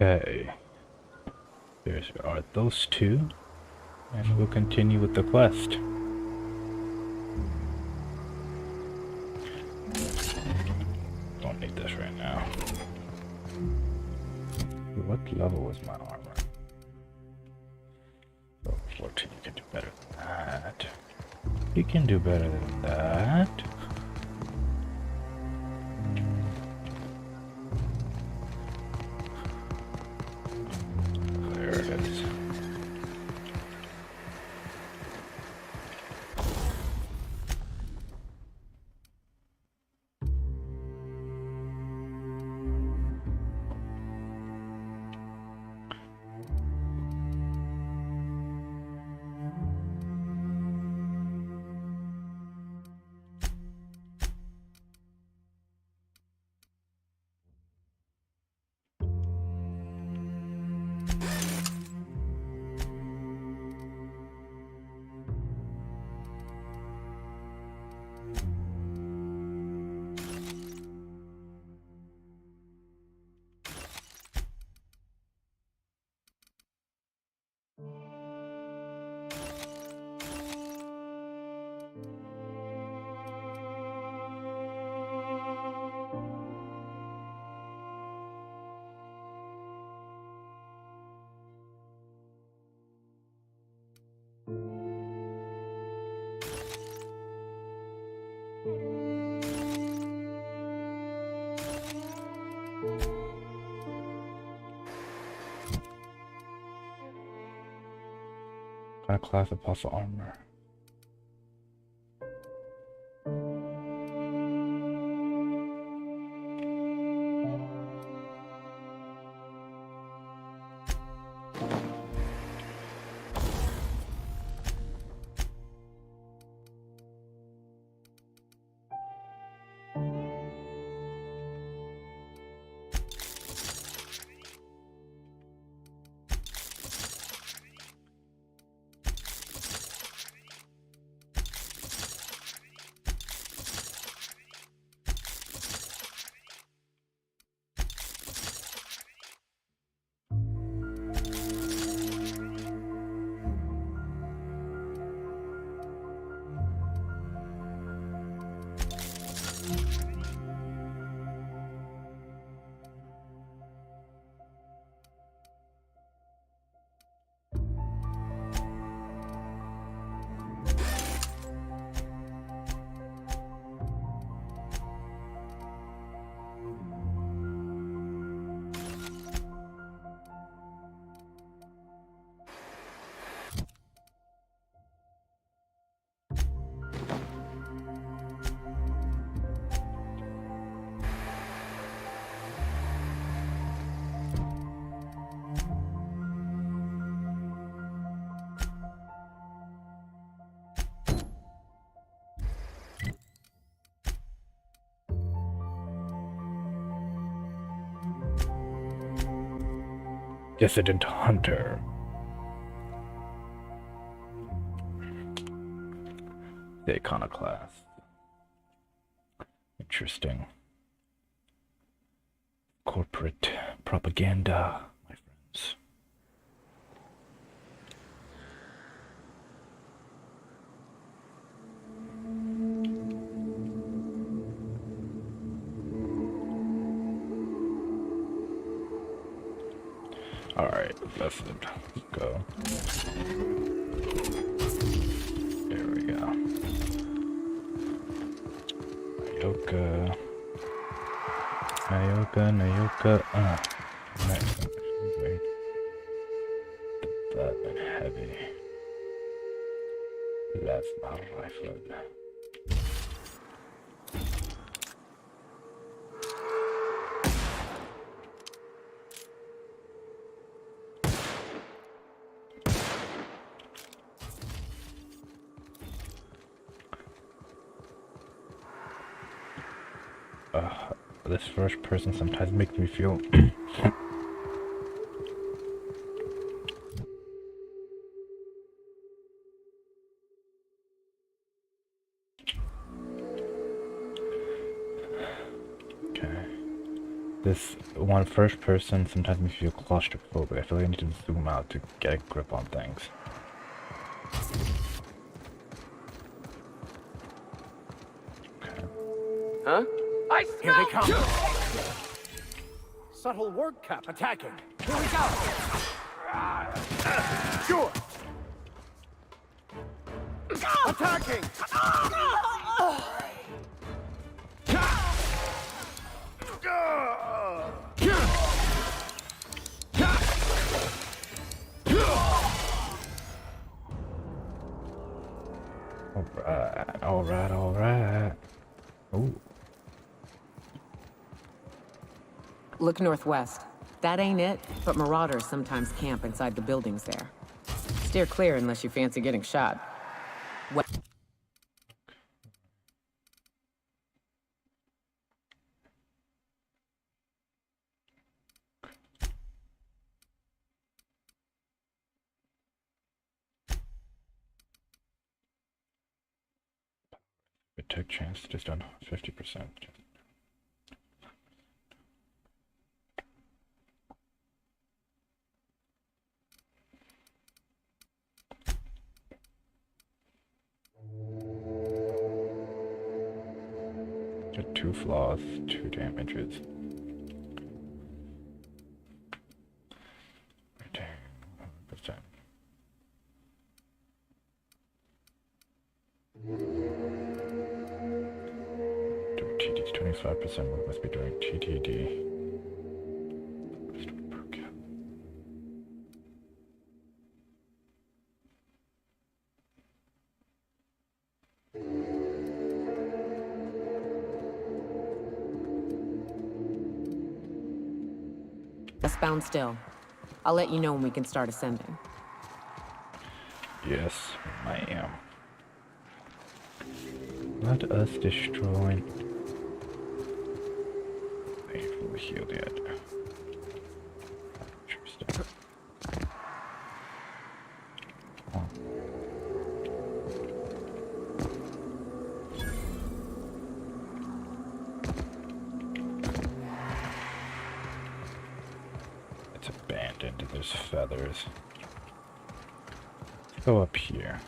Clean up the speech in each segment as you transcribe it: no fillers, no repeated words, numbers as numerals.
Okay. There are those two. And we'll continue with the quest. Don't need this right now. What level was my armor? Oh, 14, you can do better than that. You can do better than that. There it is. What class of pulsar armor? Dissident Hunter. The Iconoclast. Interesting. Corporate propaganda, my friends. Alright, let's go. There we go. Nayoka. Nice. Wait. That and heavy. That's not a rifle. This first person sometimes makes me feel this one first person sometimes makes you feel claustrophobic. I feel like I need to zoom out to get a grip on things. Okay. Huh? I smell. Here they come. Subtle word cap attacking. Here we go. Sure. Attacking. Alright. Ooh. Look northwest. That ain't it, but marauders sometimes camp inside the buildings there. Steer clear unless you fancy getting shot. Attack chance just on 50%. Get 2 flaws, 2 damages. Retain 100%. TD 25% must be doing TTD. Bound still. I'll let you know when we can start ascending. Yes, I am. Let us destroy. They fully healed yet. Interesting. Oh. It's abandoned. There's feathers. Let's go up here.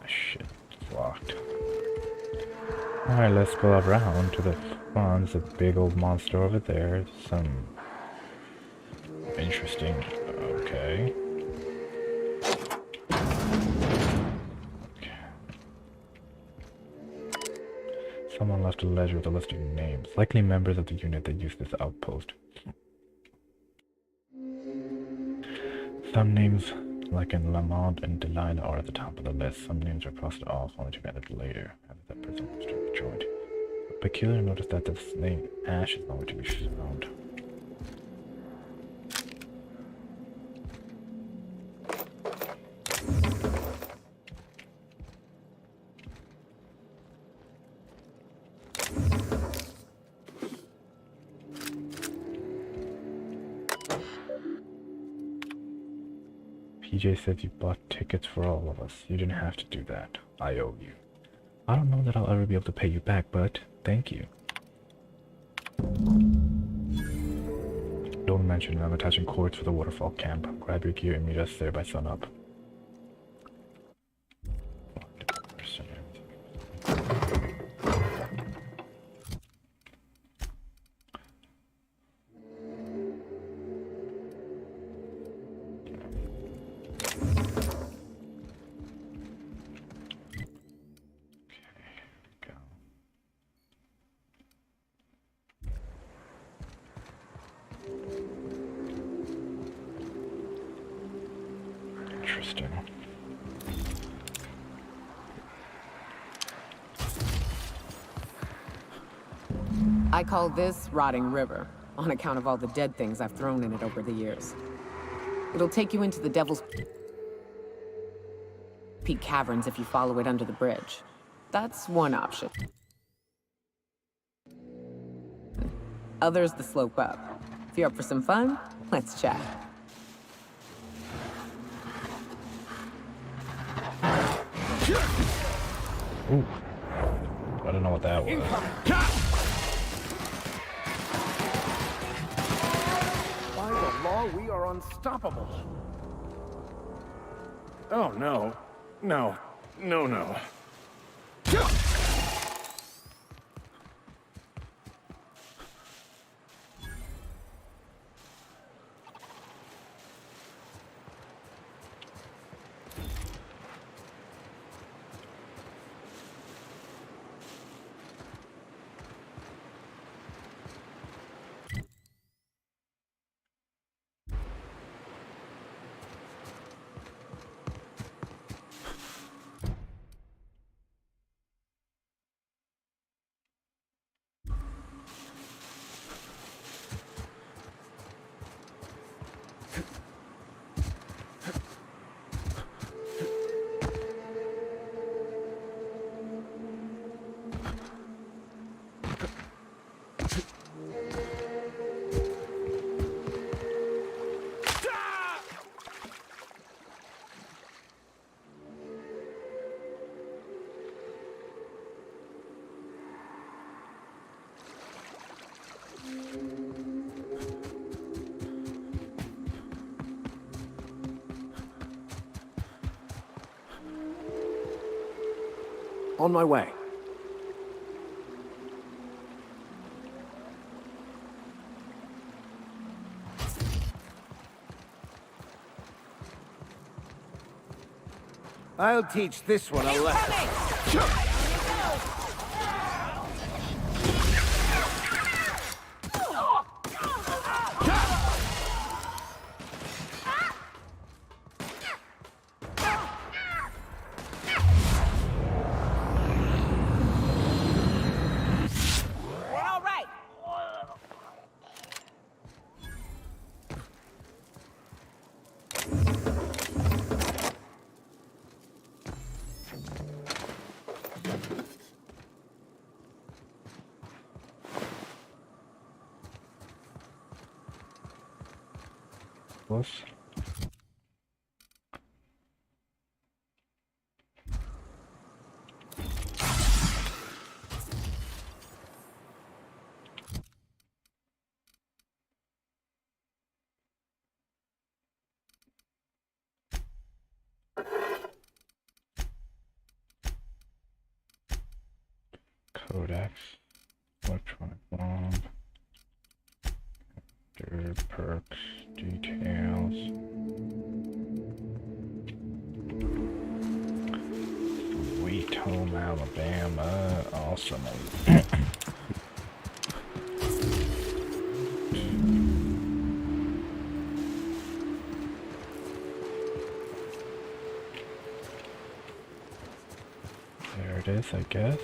Shit, it's locked. Alright, let's go around to the front. There's a big old monster over there. Some interesting. Okay. Someone left a ledger with a list of names, likely members of the unit that used this outpost. Some names, like in Lamont and Delilah, are at the top of the list. Some names are crossed off, only to be added later, after that person was joined. But peculiar notice that the name Ash is nowhere to be found. PJ said you bought tickets for all of us. You didn't have to do that. I owe you. I don't know that I'll ever be able to pay you back, but thank you. Don't mention it. I'm attaching cords for the waterfall camp. Grab your gear and meet us there by sunup. Interesting. I call this Rotting River, on account of all the dead things I've thrown in it over the years. It'll take you into the Devil's Peak Caverns if you follow it under the bridge. That's one option. Others the slope up. If you're up for some fun, let's chat. Ooh. I don't know what that was. unstoppable. Oh, no. No. No, no. On my way. I'll teach this one a lesson. Was? Codex, electronic bomb, perks, details. Sweet home Alabama, awesome. There it is, I guess.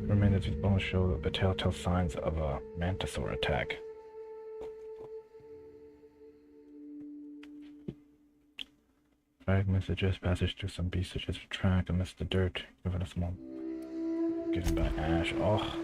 Remainders with bones show the telltale signs of a mantisaur attack. Fragments suggest passage through some beast such as a track amidst the dirt, given a small given by ash. Oh.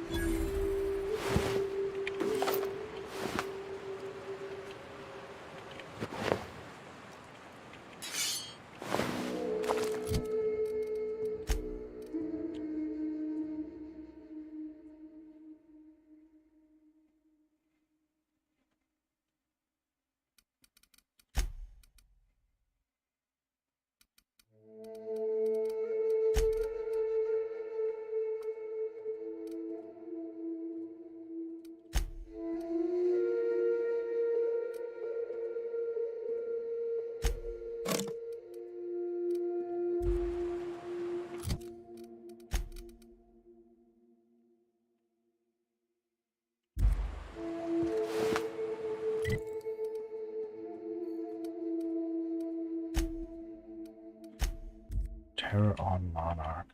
Terror on Monarch.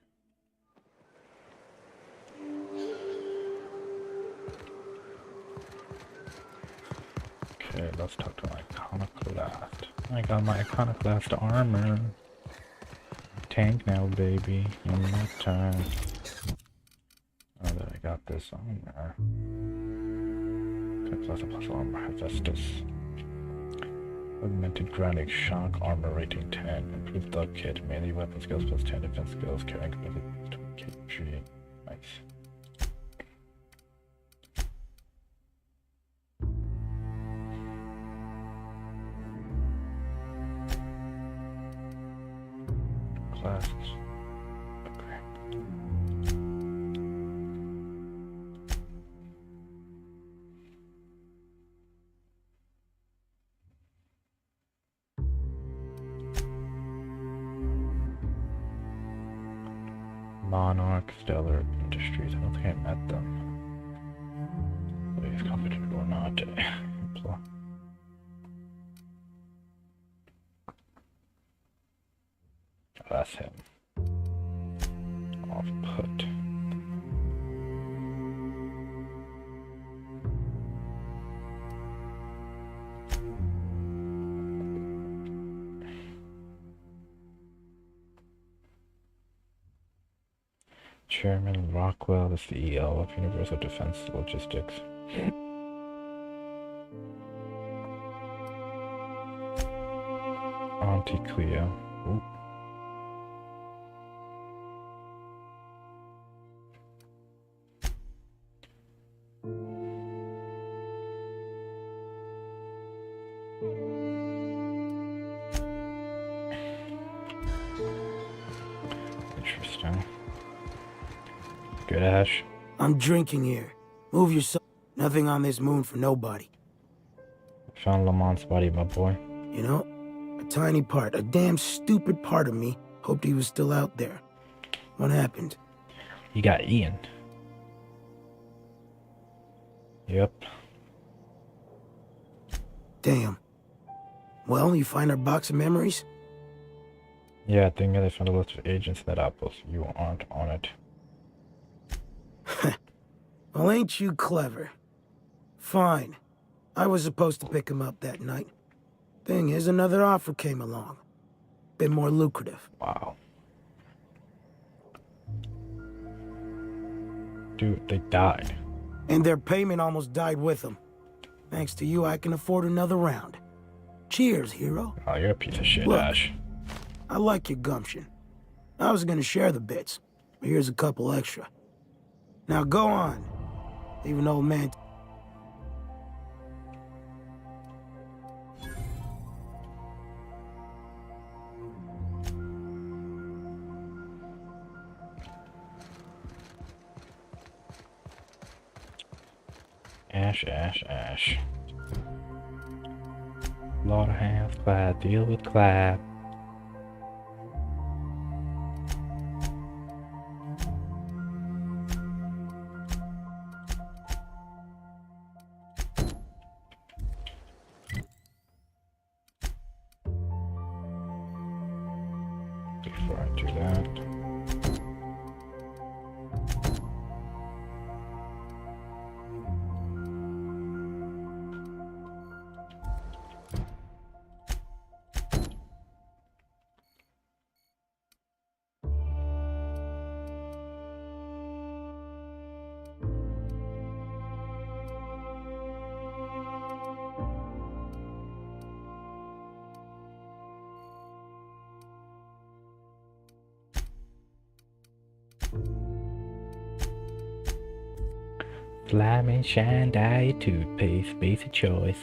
Okay, let's talk to my Iconoclast. I got my Iconoclast armor. Tank now, baby. In my time. Oh, that I got this armor. Okay, plus a plus armor. Hephaestus. Augmented graphics, shock, armor rating 10, improved dog kit, melee weapon skills plus 10 defense skills, carrying capacity 20 kg. Nice. Classes. Okay. Monarch, Stellar Industries. I don't think I met them. Whether he's competent or not. That's him. Off put. Chairman Rockwell, the CEO of Universal Defense Logistics. Auntie Cleo. Ooh. Interesting. Good, Ash. I'm drinking here. Move yourself. Nothing on this moon for nobody. Found Lamont's body, my boy. You know, a tiny part, a damn stupid part of me hoped he was still out there. What happened? You got Ian. Yep. Damn. Well, you find our box of memories? Yeah, I think they found a list of agents in that outpost. You aren't on it. Well, ain't you clever? Fine. I was supposed to pick him up that night. Thing is, another offer came along. Bit more lucrative. Wow. Dude, they died. And their payment almost died with them. Thanks to you, I can afford another round. Cheers, hero. Oh, you're a piece of shit, Look, Ash. I like your gumption. I was gonna share the bits, but here's a couple extra. Now go on. Leave an old man. Ash, Ash, Ash. Slaughterhouse, Clyde, deal with Clyde. Before I do that. Slime and shine diet toothpaste, basic choice.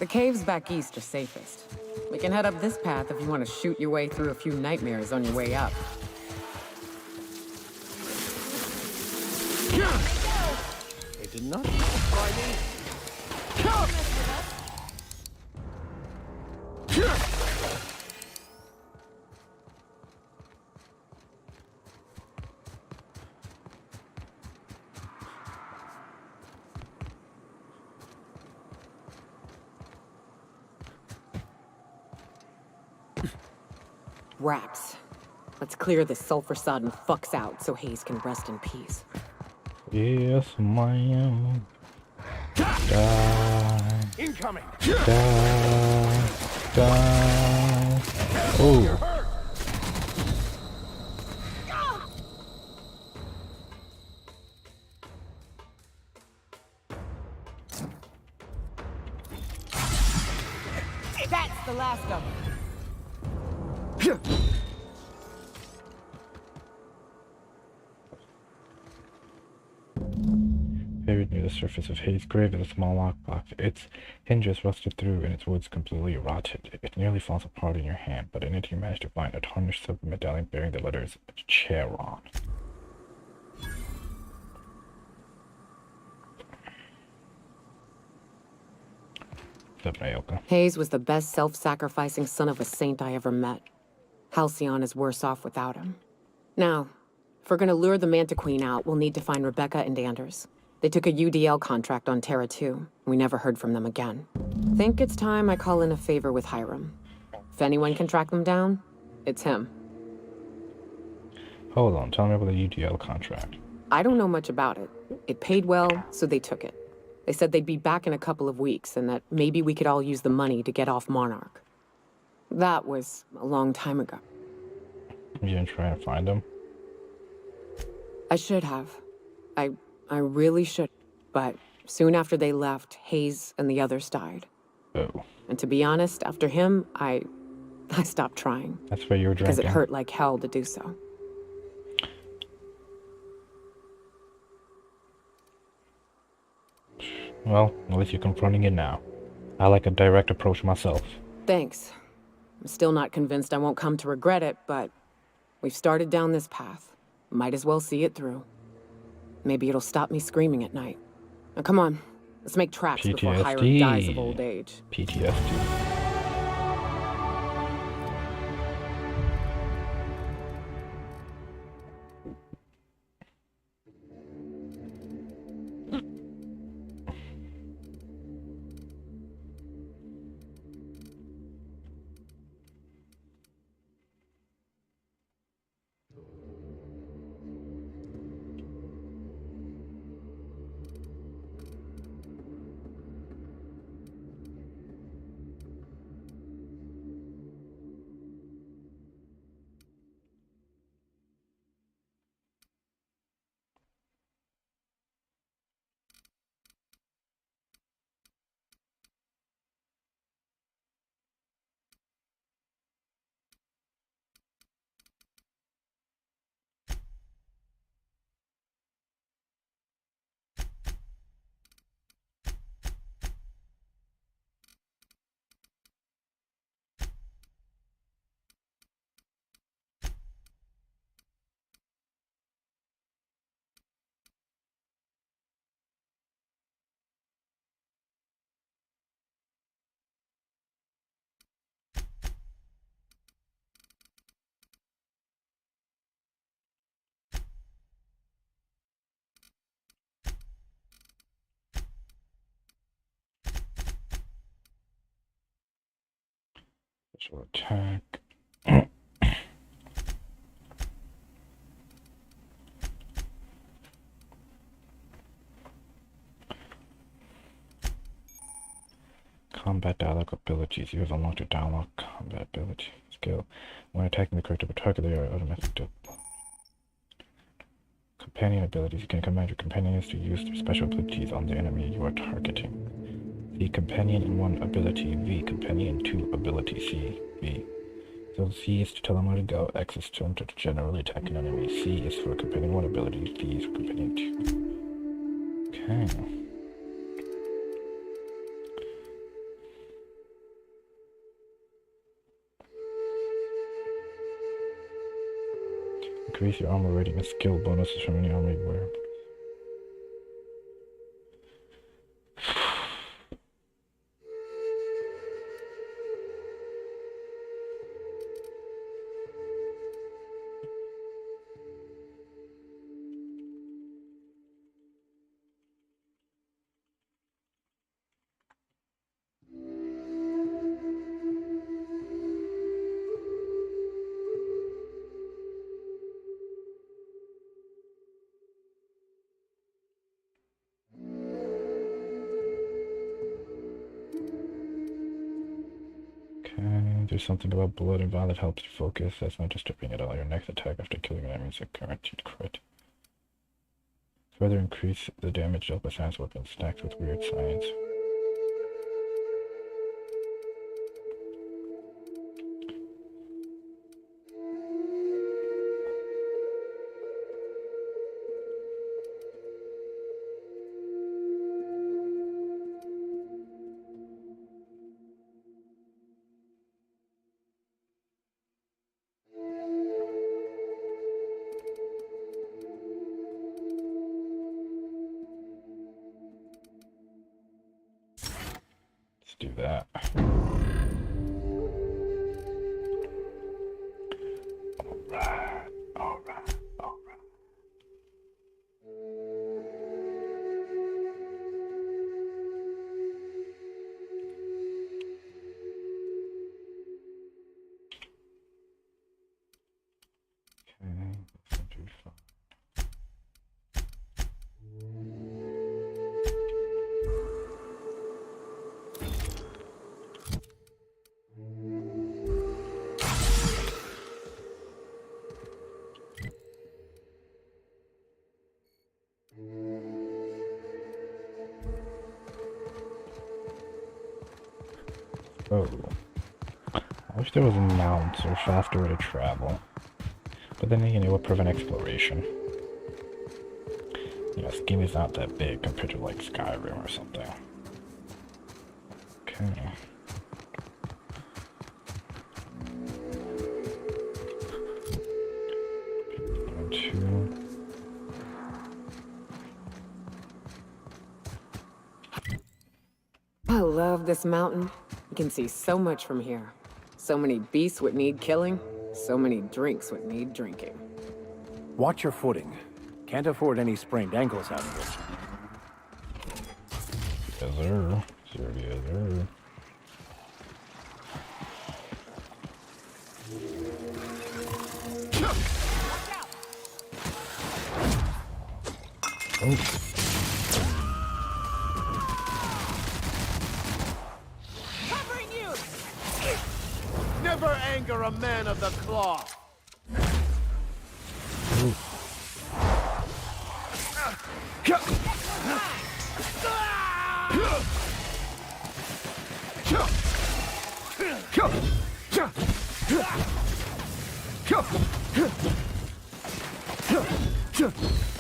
The caves back east are safest. We can head up this path if you want to shoot your way through a few nightmares on your way up. They did not try me. Raps. Let's clear this sulfur-sodden fucks out so Hayes can rest in peace. Yes, ma'am. Die. Incoming. Die. Die. Oh. That's the last of them. Buried near the surface of Hayes' grave is a small lockbox. Its hinges rusted through and its woods completely rotted. It nearly falls apart in your hand, but in it you manage to find a tarnished silver medallion bearing the letters Charon. Hayes was the best self-sacrificing son of a saint I ever met. Halcyon is worse off without him. Now, if we're gonna lure the Manta Queen out, we'll need to find Rebecca and Anders. They took a UDL contract on Terra 2. We never heard from them again. Think it's time I call in a favor with Hiram. If anyone can track them down, it's him. Hold on, tell me about the UDL contract. I don't know much about it. It paid well, so they took it. They said they'd be back in a couple of weeks and that maybe we could all use the money to get off Monarch. That was a long time ago. You didn't try to find them? I should have. I really should. But soon after they left, Hayes and the others died. Oh. And to be honest, after him, I stopped trying. That's why you were drinking. Because it hurt like hell to do so. Well, at least you're confronting it now. I like a direct approach myself. Thanks. I'm still not convinced I won't come to regret it, but we've started down this path. Might as well see it through. Maybe it'll stop me screaming at night. Now come on, let's make tracks before Hiram dies of old age. PTSD. Special attack. Combat dialogue abilities. You have unlocked a dialogue combat ability skill. When attacking the character or target, they are automatically companion abilities. You can command your companions to use their special abilities on the enemy you are targeting. The companion in 1 ability, V. Companion 2 ability, C. V. So C is to tell them where to go, X is to generally attack an enemy, C is for companion 1 ability, V is for companion 2. Okay. Increase your armor rating and skill bonuses from any armor you wear. There's something about blood and violet helps you focus. That's not just stripping at all. Your next attack after killing an enemy is a guaranteed crit. Further increase the damage dealt by science weapons stacked with weird science. Do that. Alright. Okay, this will do fine. Oh. I wish there was mounts or faster way to travel. But then again, it would prevent exploration. You know, this game is not that big compared to like Skyrim or something. Okay. I love this mountain. You can see so much from here. So many beasts would need killing, so many drinks would need drinking. Watch your footing. Can't afford any sprained ankles out of this. Yes, sir. Sure, yes, sir. Oh. Never anger a man of the cloth.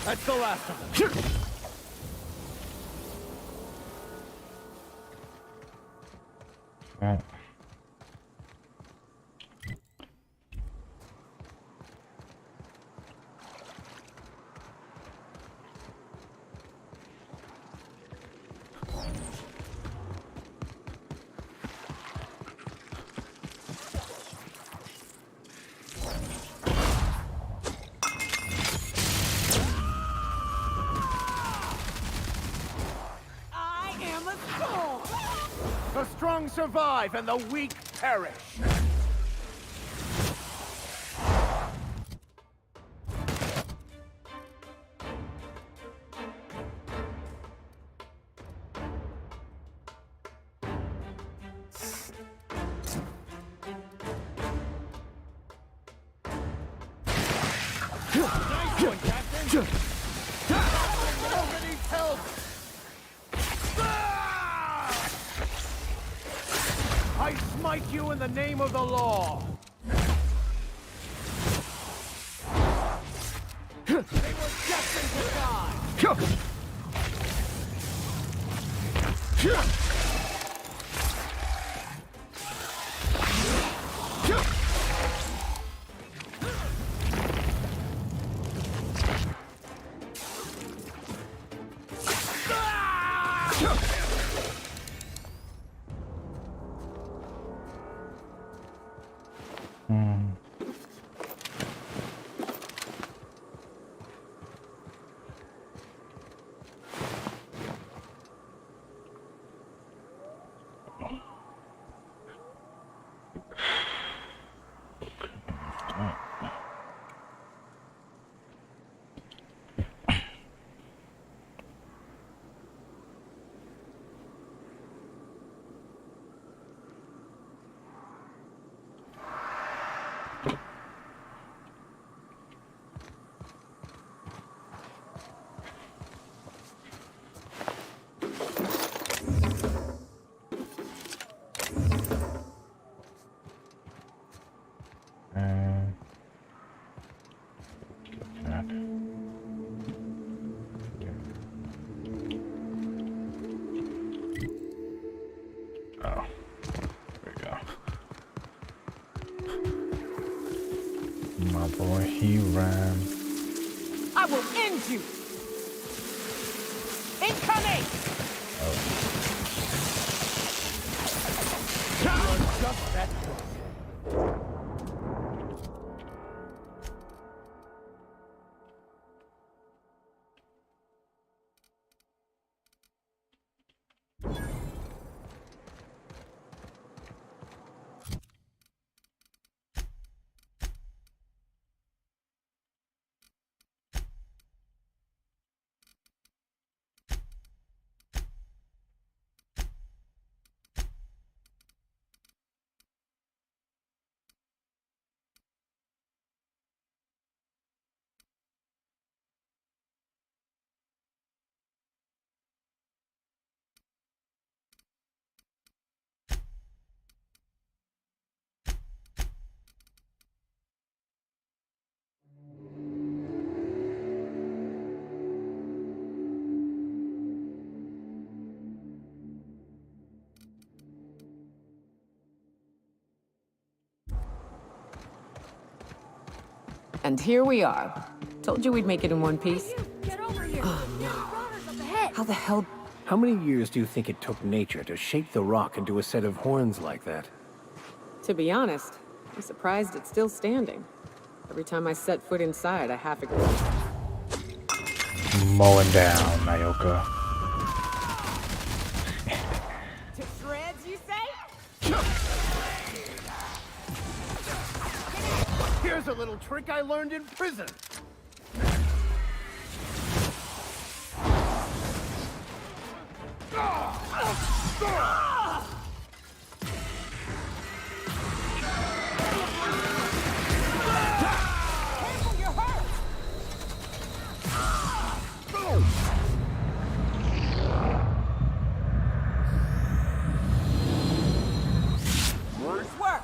That's the last of them. Right. The strong survive and the weak perish. Nice one, Captain. Nobody needs help. I smite you in the name of the law! They were destined to die! Hmm. Looking at. Oh, there we go. My boy, he ran. I will end you! Incoming! Just that close. And here we are. Told you we'd make it in one piece. Get over here. Oh, no. Runners up ahead. How the hell... How many years do you think it took nature to shape the rock into a set of horns like that? To be honest, I'm surprised it's still standing. Every time I set foot inside, I half agree. Mowing down, Nayoka. To shreds, you say? Here's a little trick I learned in prison. Careful, you're hurt! Nice work!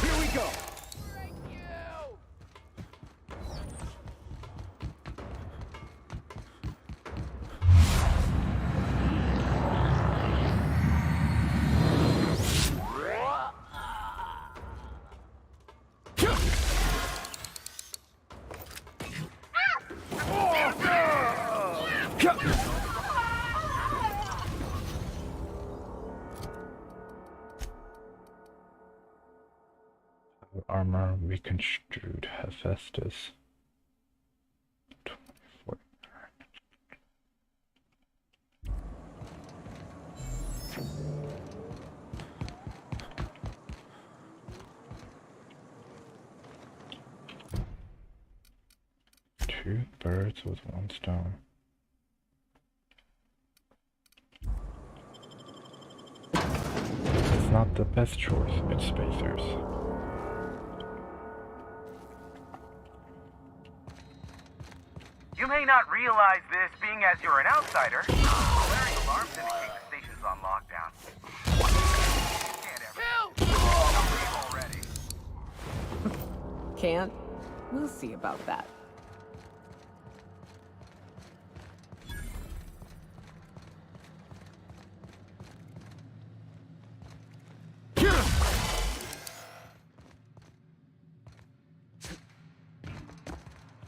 Here we go. Armor reconstrued. Hephaestus. 24. Two birds with one stone. It's not the best choice, it's spacers. You may not realize this, being as you're an outsider. Blaring alarms indicate the station's on lockdown. Can't ever. Don't leave already. Can't? We'll see about that.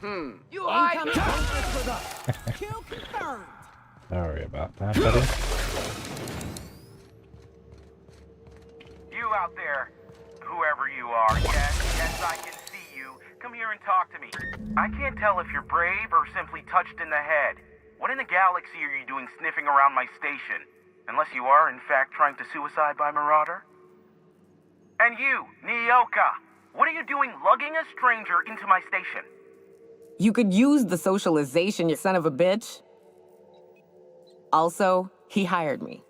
You hide. Kill confirmed. Sorry about that, buddy. You out there, whoever you are, yes, I can see you. Come here and talk to me. I can't tell if you're brave or simply touched in the head. What in the galaxy are you doing sniffing around my station? Unless you are, in fact, trying to suicide by Marauder? And you, Nyoka, what are you doing lugging a stranger into my station? You could use the socialization, you son of a bitch. Also, he hired me.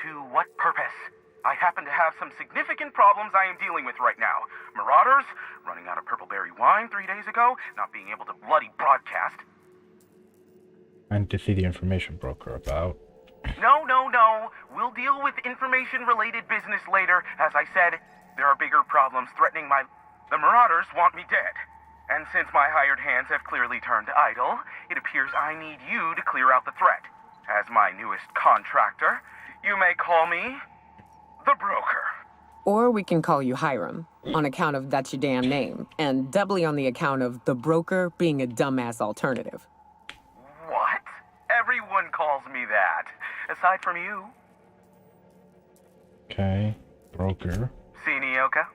To what purpose? I happen to have some significant problems I am dealing with right now. Marauders, running out of purple berry wine 3 days ago, not being able to bloody broadcast. I need to see the information broker about. No. We'll deal with information-related business later. As I said, there are bigger problems threatening my... The Marauders want me dead. And since my hired hands have clearly turned idle, it appears I need you to clear out the threat. As my newest contractor, you may call me the broker. Or we can call you Hiram, on account of that's your damn name, and doubly on the account of the broker being a dumbass alternative. What? Everyone calls me that. Aside from you. Okay, broker. See, Nyoka?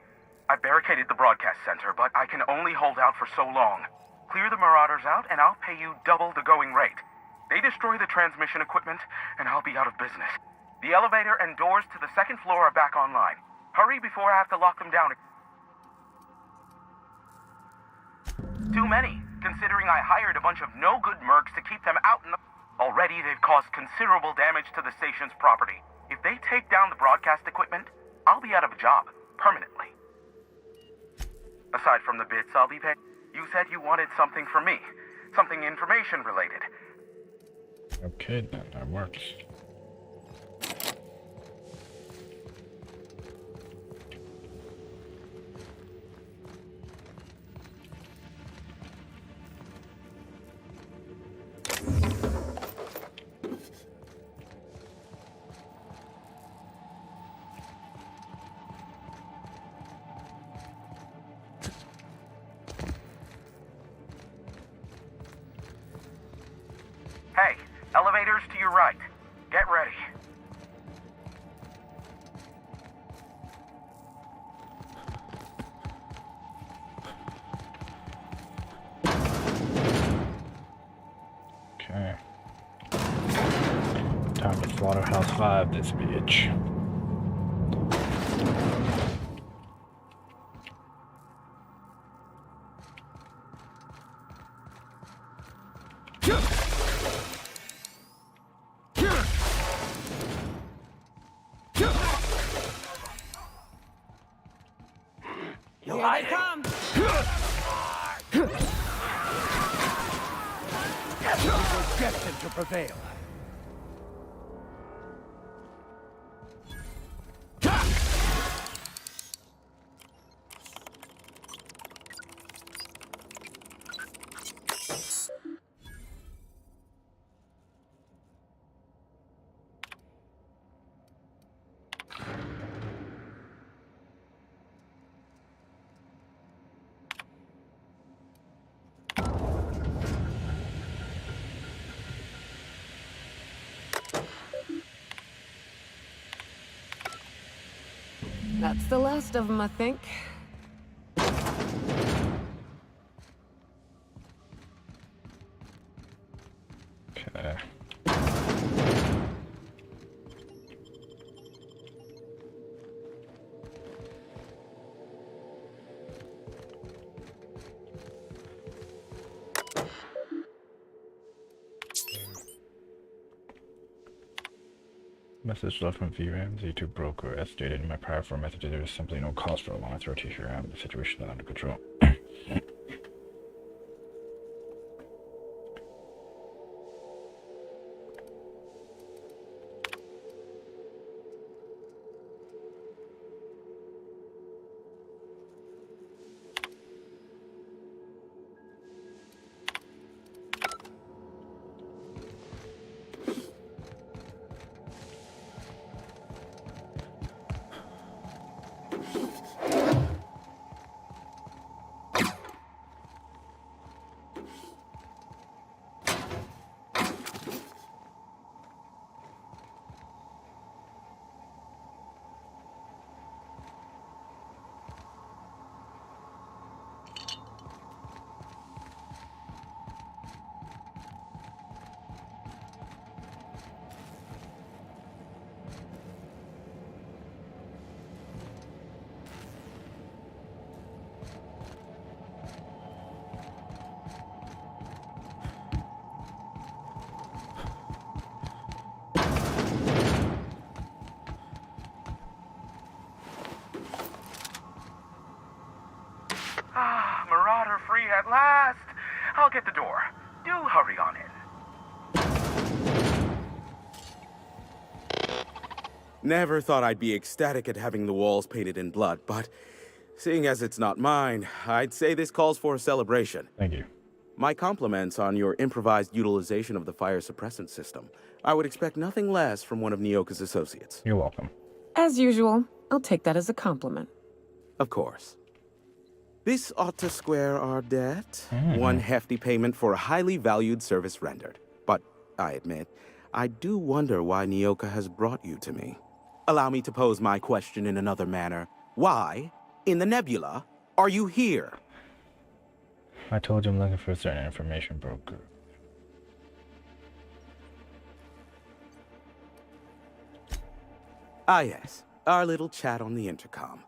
I barricaded the broadcast center, but I can only hold out for so long. Clear the Marauders out, and I'll pay you double the going rate. They destroy the transmission equipment, and I'll be out of business. The elevator and doors to the second floor are back online. Hurry before I have to lock them down. Too many, considering I hired a bunch of no-good mercs to keep them out in the... Already, they've caused considerable damage to the station's property. If they take down the broadcast equipment, I'll be out of a job, permanently. Aside from the bits I'll be paid, you said you wanted something from me. Something information-related. Okay, then that works. Hey, elevators to your right. Get ready. Okay. Time to Slaughterhouse 5 this bitch. Here they come. Destined to prevail. That's the last of them, I think. Okay. Message left from VRAM, Z2 broker. As stated in my prior 4 messages, there is simply no cause for alarm through VRAM. The situation is under control. free at last. I'll get the door. Do hurry on in. Never thought I'd be ecstatic at having the walls painted in blood, but seeing as it's not mine, I'd say this calls for a celebration. Thank you. My compliments on your improvised utilization of the fire suppressant system. I would expect nothing less from one of Nyoka's associates. You're welcome. As usual, I'll take that as a compliment. Of course. This ought to square our debt. One hefty payment for a highly valued service rendered. But, I admit, I do wonder why Nyoka has brought you to me. Allow me to pose my question in another manner. Why, in the nebula, are you here? I told you I'm looking for a certain information broker. Ah yes, our little chat on the intercom.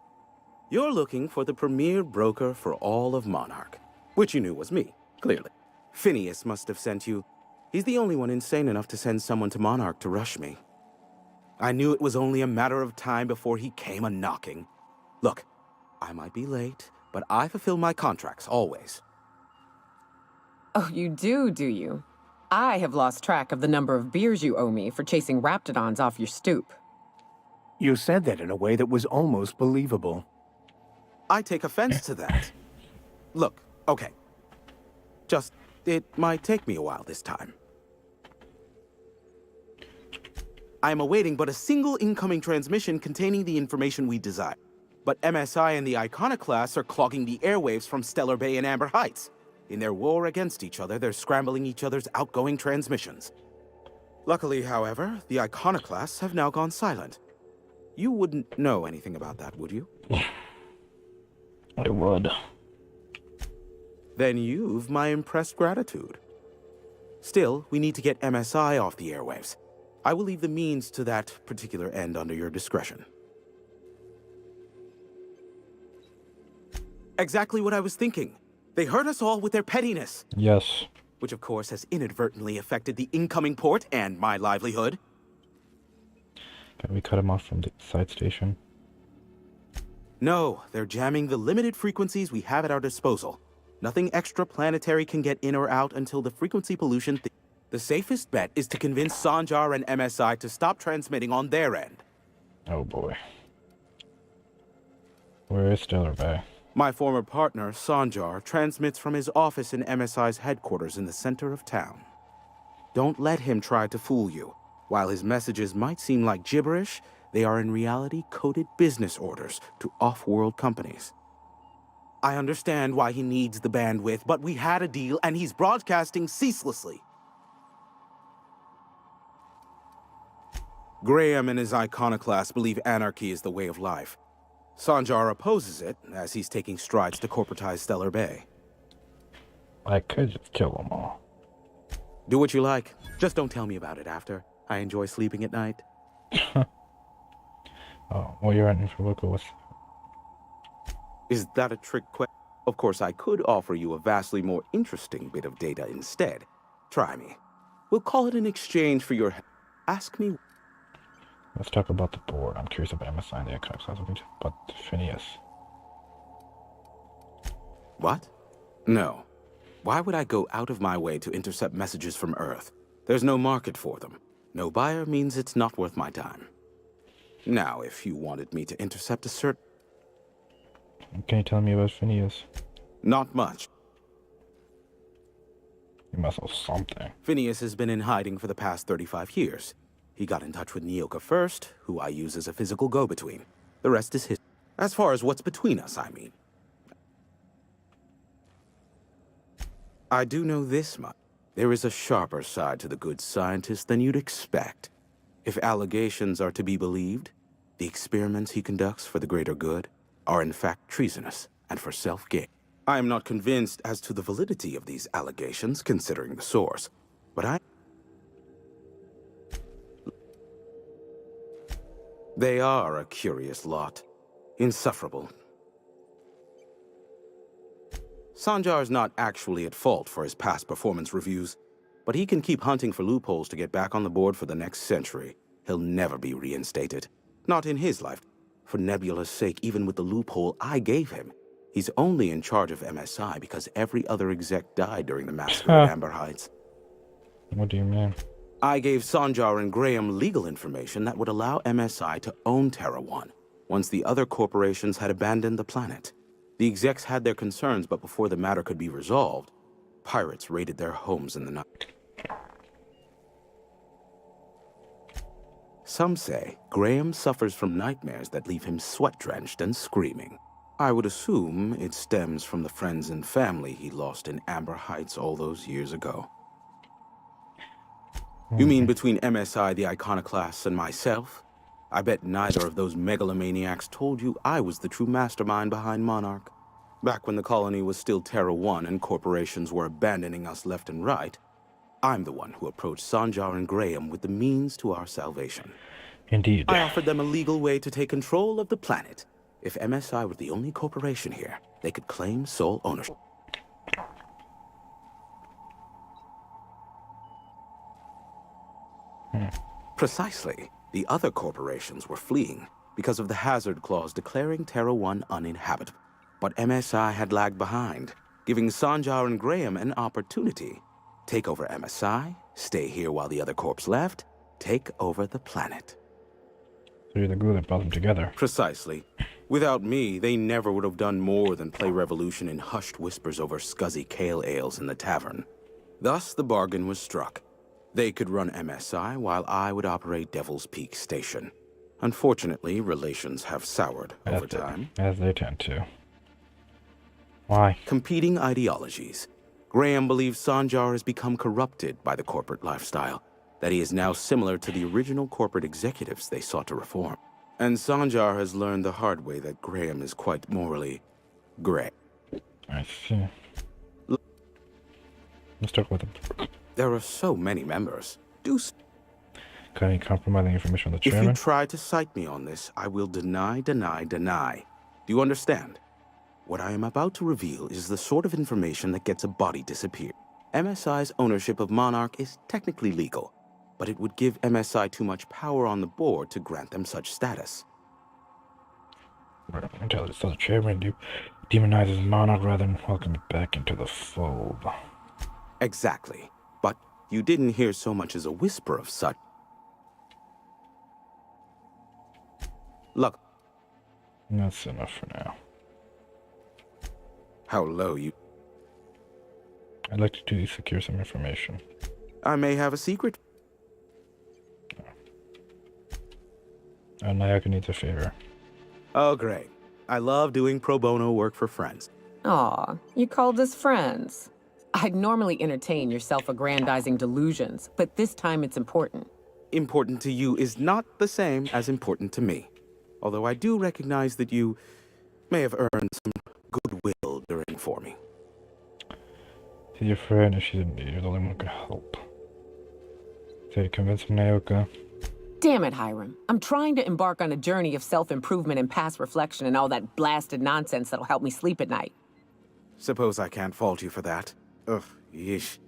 You're looking for the premier broker for all of Monarch, which you knew was me, clearly. Phineas must have sent you. He's the only one insane enough to send someone to Monarch to rush me. I knew it was only a matter of time before he came a-knocking. Look, I might be late, but I fulfill my contracts, always. Oh, you do you? I have lost track of the number of beers you owe me for chasing raptidons off your stoop. You said that in a way that was almost believable. I take offense to that. Look, okay. Just, it might take me a while this time. I am awaiting but a single incoming transmission containing the information we desire. But MSI and the Iconoclasts are clogging the airwaves from Stellar Bay and Amber Heights. In their war against each other, they're scrambling each other's outgoing transmissions. Luckily, however, the Iconoclasts have now gone silent. You wouldn't know anything about that, would you? I would. Then you've my impressed gratitude. Still, we need to get MSI off the airwaves. I will leave the means to that particular end under your discretion. Exactly what I was thinking. They hurt us all with their pettiness. Yes. Which of course has inadvertently affected the incoming port and my livelihood. Can we cut him off from the side station? No, they're jamming the limited frequencies we have at our disposal. Nothing extraplanetary can get in or out until the frequency pollution... The safest bet is to convince Sanjar and MSI to stop transmitting on their end. Oh boy. Where is Stellar Bay? My former partner, Sanjar, transmits from his office in MSI's headquarters in the center of town. Don't let him try to fool you. While his messages might seem like gibberish, they are in reality coded business orders to off-world companies. I understand why he needs the bandwidth, but we had a deal and he's broadcasting ceaselessly. Graham and his iconoclasts believe anarchy is the way of life. Sanjar opposes it, as he's taking strides to corporatize Stellar Bay. I could just kill them all. Do what you like. Just don't tell me about it after. I enjoy sleeping at night. Oh, well, you're in for local with... Is that a trick question? Of course, I could offer you a vastly more interesting bit of data instead. Try me. We'll call it an exchange for your... Ask me... Let's talk about the board. I'm curious about MSI and the Iconoclasts, but Phineas. What? No. Why would I go out of my way to intercept messages from Earth? There's no market for them. No buyer means it's not worth my time. Now, if you wanted me to intercept a certain... Can you tell me about Phineas? Not much. You must know something. Phineas has been in hiding for the past 35 years. He got in touch with Nyoka first, who I use as a physical go-between. The rest is his. As far as what's between us, I mean. I do know this much. There is a sharper side to the good scientist than you'd expect. If allegations are to be believed, the experiments he conducts for the greater good are in fact treasonous and for self-gain. I am not convinced as to the validity of these allegations, considering the source, but They are a curious lot. Insufferable. Sanjar's not actually at fault for his past performance reviews, but he can keep hunting for loopholes to get back on the board for the next century. He'll never be reinstated. Not in his life. For Nebula's sake, even with the loophole I gave him, He's only in charge of MSI because every other exec died during the massacre at Amber Heights. What do you mean? I gave Sanjar and Graham legal information that would allow MSI to own Terra 1 once the other corporations had abandoned the planet. The execs had their concerns, but before the matter could be resolved, pirates raided their homes in the night. Some say Graham suffers from nightmares that leave him sweat-drenched and screaming. I would assume it stems from the friends and family he lost in Amber Heights all those years ago. You mean between MSI, the Iconoclasts, and myself? I bet neither of those megalomaniacs told you I was the true mastermind behind Monarch. Back when the colony was still Terra 1 and corporations were abandoning us left and right, I'm the one who approached Sanjar and Graham with the means to our salvation. Indeed. I offered them a legal way to take control of the planet. If MSI were the only corporation here, they could claim sole ownership. Precisely. The other corporations were fleeing because of the hazard clause declaring Terra 1 uninhabitable. But MSI had lagged behind, giving Sanjar and Graham an opportunity. Take over MSI, stay here while the other corps left, take over the planet. So you're the glue that brought them together. Precisely. Without me, they never would have done more than play Revolution in hushed whispers over scuzzy kale ales in the tavern. Thus, the bargain was struck. They could run MSI while I would operate Devil's Peak Station. Unfortunately, relations have soured over time. As they tend to. Why? Competing ideologies. Graham believes Sanjar has become corrupted by the corporate lifestyle, that he is now similar to the original corporate executives they sought to reform. And Sanjar has learned the hard way that Graham is quite morally gray. I see. Let's talk with them. There are so many members. Got any compromising information on the If chairman? you try to cite me on this, I will deny. Do you understand? What I am about to reveal is the sort of information that gets a body disappeared. MSI's ownership of Monarch is technically legal, but it would give MSI too much power on the board to grant them such status. Until the chairman demonizes Monarch rather than welcome it back into the fold. Exactly. But you didn't hear so much as a whisper of such. Look. That's enough for now. How low you... I'd like to secure some information. I may have a secret. Nayaka needs a favor. Oh, great. I love doing pro bono work for friends. Aw, you called us friends. I'd normally entertain your self-aggrandizing delusions, but this time it's important. Important to you is not the same as important to me. Although I do recognize that you may have earned some goodwill during for me. She's your friend and she's the only one who can help. Say to convince Naoka. Damn it, Hiram. I'm trying to embark on a journey of self-improvement and past reflection and all that blasted nonsense that'll help me sleep at night. Suppose I can't fault you for that. Ugh, yeesh.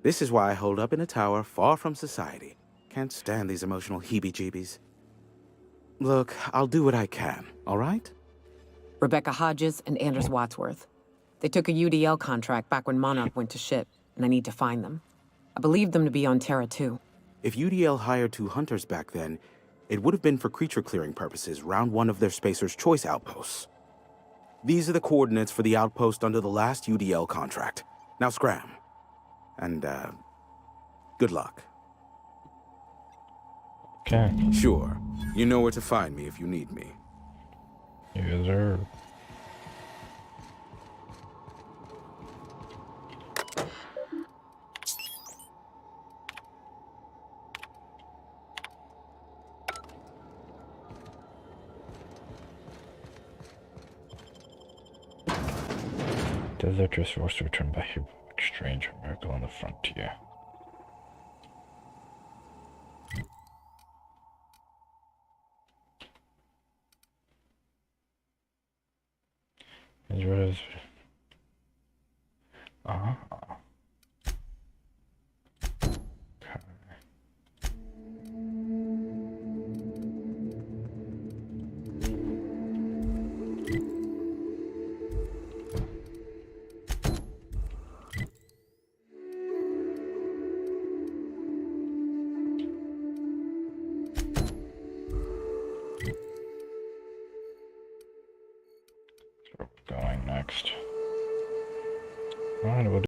This is why I hold up in a tower far from society. Can't stand these emotional heebie-jeebies. Look, I'll do what I can, all right? Rebecca Hodges and Anders Wadsworth. They took a UDL contract back when Monarch went to shit, and I need to find them. I believe them to be on Terra 2. If UDL hired 2 hunters back then, it would have been for creature clearing purposes round one of their Spacer's Choice outposts. These are the coordinates for the outpost under the last UDL contract. Now scram. And, good luck. Okay. Sure. You know where to find me if you need me. Yes, sir. Deserters forced to return by heroic strange miracle on the frontier. Israel's Alright, we'll